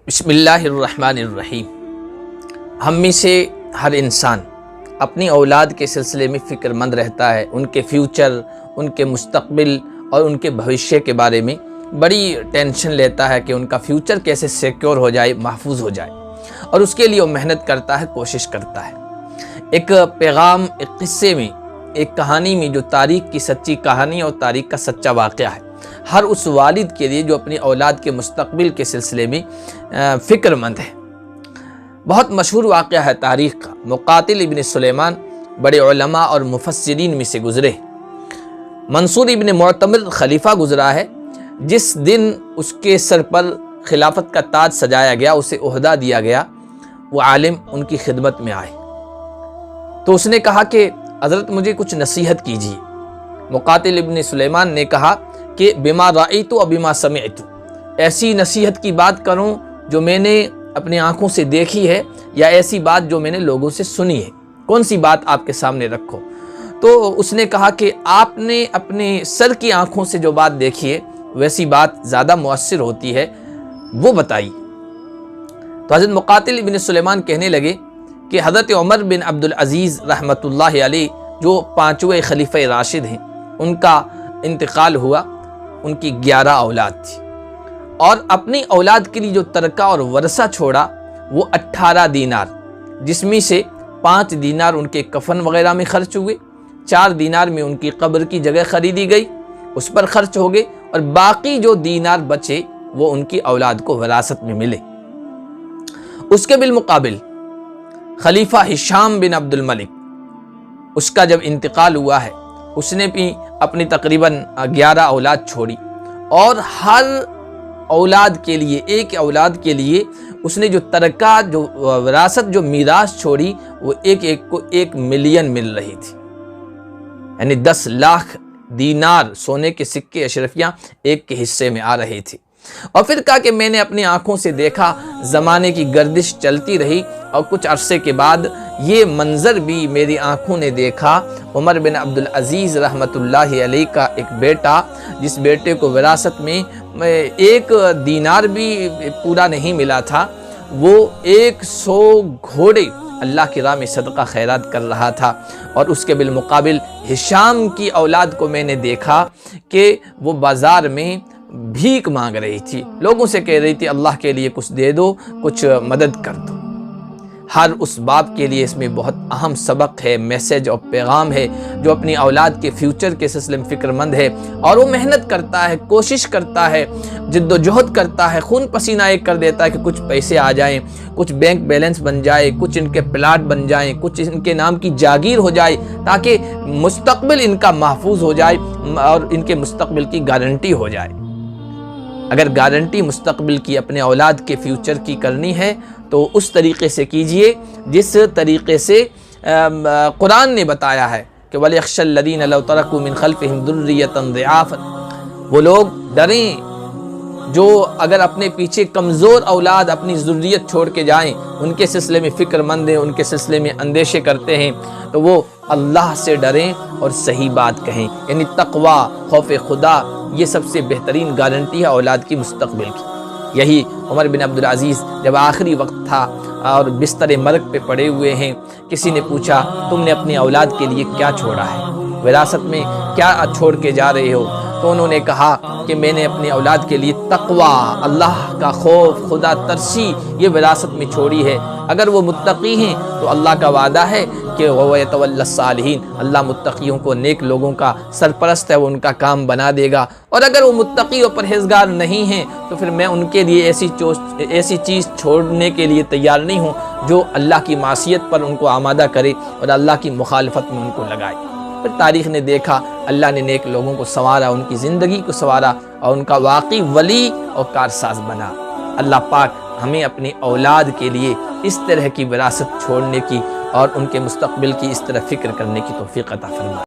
بسم اللہ الرحمن الرحیم۔ ہم میں سے ہر انسان اپنی اولاد کے سلسلے میں فکر مند رہتا ہے، ان کے فیوچر، ان کے مستقبل اور ان کے بھوشیہ کے بارے میں بڑی ٹینشن لیتا ہے کہ ان کا فیوچر کیسے سیکیور ہو جائے، محفوظ ہو جائے، اور اس کے لیے وہ محنت کرتا ہے، کوشش کرتا ہے۔ ایک پیغام، ایک قصے میں، ایک کہانی میں جو تاریخ کی سچی کہانی اور تاریخ کا سچا واقعہ ہے، ہر اس والد کے لیے جو اپنی اولاد کے مستقبل کے سلسلے میں فکر مند ہے۔ بہت مشہور واقعہ ہے تاریخ کا۔ مقاتل ابن سلیمان بڑے علماء اور مفسرین میں سے گزرے۔ منصور ابن معتمر خلیفہ گزرا ہے، جس دن اس کے سر پر خلافت کا تاج سجایا گیا، اسے عہدہ دیا گیا، وہ عالم ان کی خدمت میں آئے تو اس نے کہا کہ حضرت مجھے کچھ نصیحت کیجیے۔ مقاتل ابن سلیمان نے کہا کہ بما رأیت و بما سمعت، ایسی نصیحت کی بات کروں جو میں نے اپنی آنکھوں سے دیکھی ہے، یا ایسی بات جو میں نے لوگوں سے سنی ہے، کون سی بات آپ کے سامنے رکھو؟ تو اس نے کہا کہ آپ نے اپنے سر کی آنکھوں سے جو بات دیکھی ہے ویسی بات زیادہ مؤثر ہوتی ہے، وہ بتائی۔ تو حضرت مقاتل ابن سلیمان کہنے لگے کہ حضرت عمر بن عبدالعزیز رحمۃ اللہ علیہ جو 5ویں خلیفہ راشد ہیں، ان کا انتقال ہوا، ان کی 11 اولاد تھی، اور اپنی اولاد کے لیے جو ترکہ اور ورثہ چھوڑا وہ 18 دینار، جس میں سے 5 دینار ان کے کفن وغیرہ میں خرچ ہوئے، 4 دینار میں ان کی قبر کی جگہ خریدی گئی، اس پر خرچ ہو گئے، اور باقی جو دینار بچے وہ ان کی اولاد کو وراثت میں ملے۔ اس کے بالمقابل خلیفہ ہشام بن عبد الملک، اس کا جب انتقال ہوا ہے، اس نے بھی اپنی تقریباً 11 اولاد چھوڑی، اور ہر اولاد کے لیے، ایک اولاد کے لیے اس نے جو ترکہ، جو وراثت، جو میراث چھوڑی، وہ ایک کو 1 ملین مل رہی تھی، یعنی 10 لاکھ دینار سونے کے سکے اشرفیاں ایک کے حصے میں آ رہی تھی۔ اور پھر کہا کہ میں نے اپنی آنکھوں سے دیکھا، زمانے کی گردش چلتی رہی، اور کچھ عرصے کے بعد یہ منظر بھی میری آنکھوں نے دیکھا۔ عمر بن عبدالعزیز رحمۃ اللہ علیہ کا ایک بیٹا، جس بیٹے کو وراثت میں 1 دینار بھی پورا نہیں ملا تھا، وہ 100 گھوڑے اللہ کی راہ میں صدقہ خیرات کر رہا تھا، اور اس کے بالمقابل ہشام کی اولاد کو میں نے دیکھا کہ وہ بازار میں بھیک مانگ رہی تھی، لوگوں سے کہہ رہی تھی اللہ کے لیے کچھ دے دو، کچھ مدد کر دو۔ ہر اس باپ کے لیے اس میں بہت اہم سبق ہے، میسج اور پیغام ہے، جو اپنی اولاد کے فیوچر کے سلسلے میں فکر مند ہے، اور وہ محنت کرتا ہے، کوشش کرتا ہے، جد و جہد کرتا ہے، خون پسینہ ایک کر دیتا ہے کہ کچھ پیسے آ جائیں، کچھ بینک بیلنس بن جائے، کچھ ان کے پلاٹ بن جائیں، کچھ ان کے نام کی جاگیر ہو جائے، تاکہ مستقبل ان کا محفوظ ہو جائے اور ان کے مستقبل کی گارنٹی ہو جائے۔ اگر گارنٹی مستقبل کی اپنے اولاد کے فیوچر کی کرنی ہے تو اس طریقے سے کیجئے جس طریقے سے قرآن نے بتایا ہے کہ وَلْيَخْشَ الَّذِينَ لَوْ تَرَكُوا مِنْ خَلْفِهِمْ ذُرِّيَّةً ضِعَافًا، وہ لوگ ڈریں جو اگر اپنے پیچھے کمزور اولاد، اپنی ذریت چھوڑ کے جائیں، ان کے سلسلے میں فکر مند ہیں، ان کے سلسلے میں اندیشے کرتے ہیں، تو وہ اللہ سے ڈریں اور صحیح بات کہیں، یعنی تقوی، خوف خدا، یہ سب سے بہترین گارنٹی ہے اولاد کی مستقبل کی۔ یہی عمر بن عبدالعزیز جب آخری وقت تھا اور بستر مرگ پہ پڑے ہوئے ہیں، کسی نے پوچھا تم نے اپنی اولاد کے لیے کیا چھوڑا ہے، وراثت میں کیا چھوڑ کے جا رہے ہو؟ تو انہوں نے کہا کہ میں نے اپنی اولاد کے لیے تقوی، اللہ کا خوف، خدا ترسی، یہ وراثت میں چھوڑی ہے۔ اگر وہ متقی ہیں تو اللہ کا وعدہ ہے کہ وہ یتولی الصالحین، اللہ متقیوں کو، نیک لوگوں کا سرپرست ہے، وہ ان کا کام بنا دے گا۔ اور اگر وہ متقی اور پرہیزگار نہیں ہیں تو پھر میں ان کے لیے ایسی چیز چھوڑنے کے لیے تیار نہیں ہوں جو اللہ کی معصیت پر ان کو آمادہ کرے اور اللہ کی مخالفت میں ان کو لگائے۔ پھر تاریخ نے دیکھا اللہ نے نیک لوگوں کو سنوارا، ان کی زندگی کو سنوارا، اور ان کا واقعی ولی اور کارساز بنا۔ اللہ پاک ہمیں اپنی اولاد کے لیے اس طرح کی وراثت چھوڑنے کی اور ان کے مستقبل کی اس طرح فکر کرنے کی توفیق عطا فرمائے۔